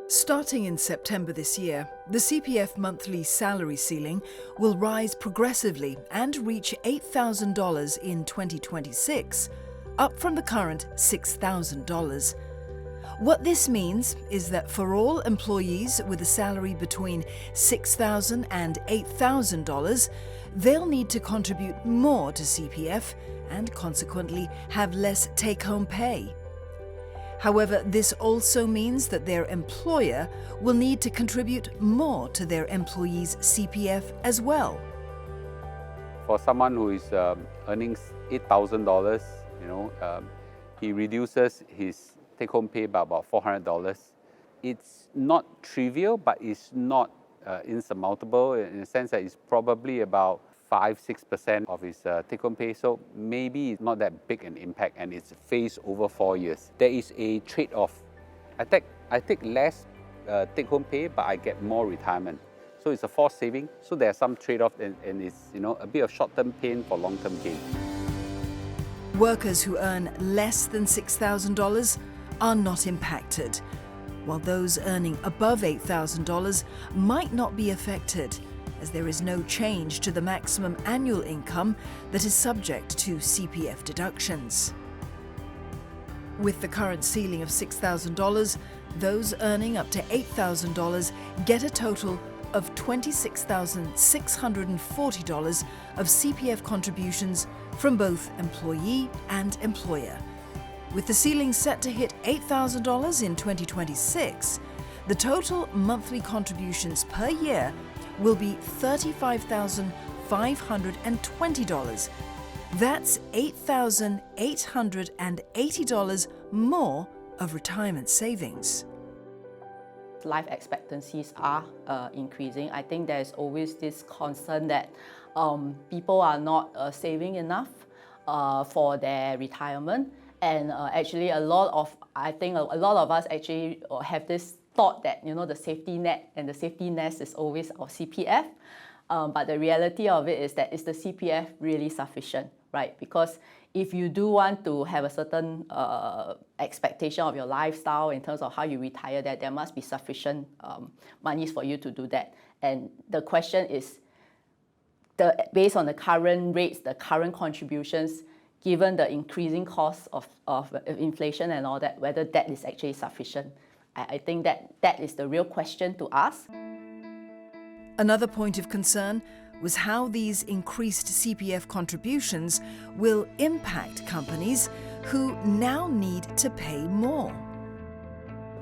Starting in September this year, the CPF monthly salary ceiling will rise progressively and reach $8,000 in 2026, up from the current $6,000. What this means is that for all employees with a salary between $6,000 and $8,000, they'll need to contribute more to CPF and consequently have less take-home pay. However, this also means that their employer will need to contribute more to their employees' CPF as well. For someone who is earning $8,000, he reduces his take-home pay by about $400. It's not trivial, but it's not insurmountable in the sense that it's probably about 5–6% of his take-home pay. So maybe it's not that big an impact, and it's phased over 4 years. There is a trade-off. I take less take-home pay, but I get more retirement. So it's a forced saving. So there's some trade-off, and it's a bit of short-term pain for long-term gain. Workers who earn less than $6,000 are not impacted, while those earning above $8,000 might not be affected, as there is no change to the maximum annual income that is subject to CPF deductions. With the current ceiling of $6,000, those earning up to $8,000 get a total of $26,640 of CPF contributions from both employee and employer. With the ceiling set to hit $8,000 in 2026, the total monthly contributions per year will be $35,520. That's $8,880 more of retirement savings. Life expectancies are increasing. I think there's always this concern that people are not saving enough for their retirement. And actually a lot of us actually have this thought that the safety net and the safety nest is always our CPF. But the reality of it is that is the CPF really sufficient, right? Because if you do want to have a certain expectation of your lifestyle in terms of how you retire, that there must be sufficient monies for you to do that. And the question is, based on the current rates, the current contributions, given the increasing costs of inflation and all that, whether that is actually sufficient. I think that is the real question to ask. Another point of concern was how these increased CPF contributions will impact companies who now need to pay more.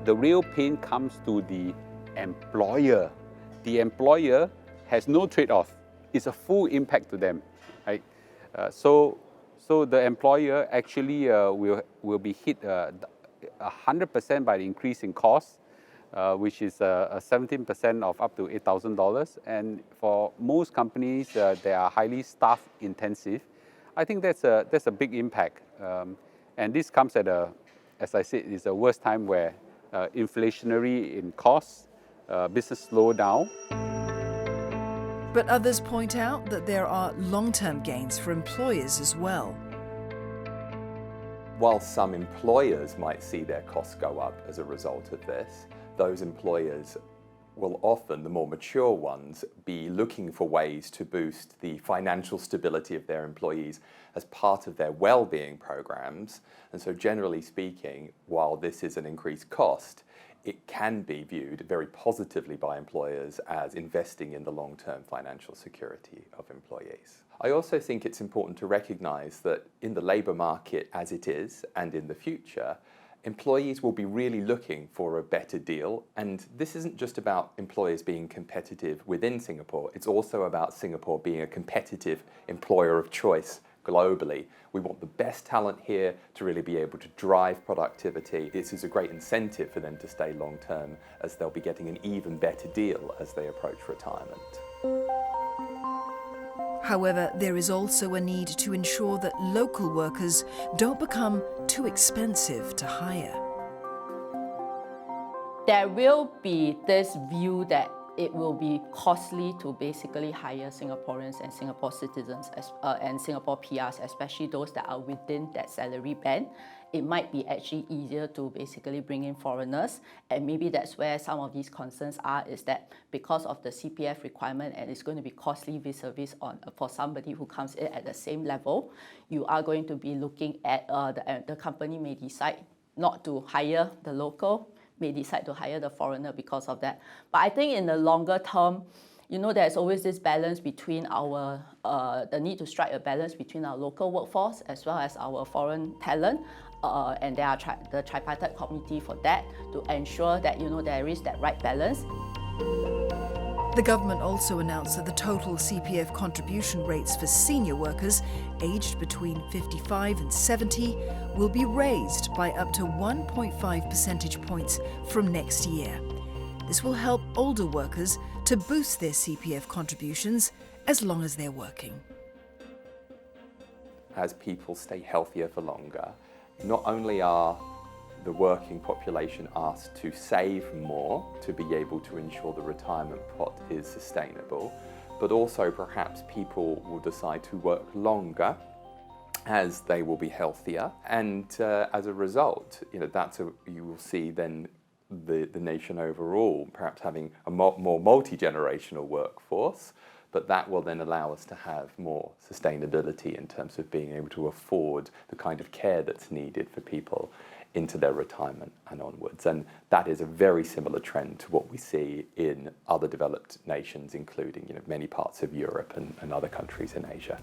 The real pain comes to the employer. The employer has no trade-off. It's a full impact to them, right? So the employer actually will be hit 100% by the increase in cost, which is 17% of up to $8,000. And for most companies, they are highly staff intensive. I think that's a big impact. And this comes at as I said, it's the worst time where inflationary in costs, business slow down. But others point out that there are long-term gains for employers as well. While some employers might see their costs go up as a result of this, those employers will often, the more mature ones, be looking for ways to boost the financial stability of their employees as part of their well-being programs. And so generally speaking, while this is an increased cost, it can be viewed very positively by employers as investing in the long-term financial security of employees. I also think it's important to recognise that in the labour market as it is and in the future, employees will be really looking for a better deal. And this isn't just about employers being competitive within Singapore, it's also about Singapore being a competitive employer of choice globally. We want the best talent here to really be able to drive productivity. This is a great incentive for them to stay long term, as they'll be getting an even better deal as they approach retirement. However, there is also a need to ensure that local workers don't become too expensive to hire. There will be this view that it will be costly to basically hire Singaporeans and Singapore citizens and Singapore PRs, especially those that are within that salary band. it might be actually easier to basically bring in foreigners. And maybe that's where some of these concerns are, is that because of the CPF requirement, and it's going to be costly vis-a-vis for somebody who comes in at the same level, you are going to be looking at the company may decide not to hire the local, may decide to hire the foreigner because of that. But I think in the longer term, there's always this balance between the need to strike a balance between our local workforce as well as our foreign talent. And there are the tripartite committee for that to ensure that, there is that right balance. The government also announced that the total CPF contribution rates for senior workers aged between 55 and 70 will be raised by up to 1.5 percentage points from next year. This will help older workers to boost their CPF contributions as long as they're working. As people stay healthier for longer, not only are the working population asked to save more to be able to ensure the retirement pot is sustainable, but also perhaps people will decide to work longer as they will be healthier. And as a result, you will see then the nation overall perhaps having a more multi-generational workforce, but that will then allow us to have more sustainability in terms of being able to afford the kind of care that's needed for people into their retirement and onwards. And that is a very similar trend to what we see in other developed nations, including many parts of Europe and other countries in Asia.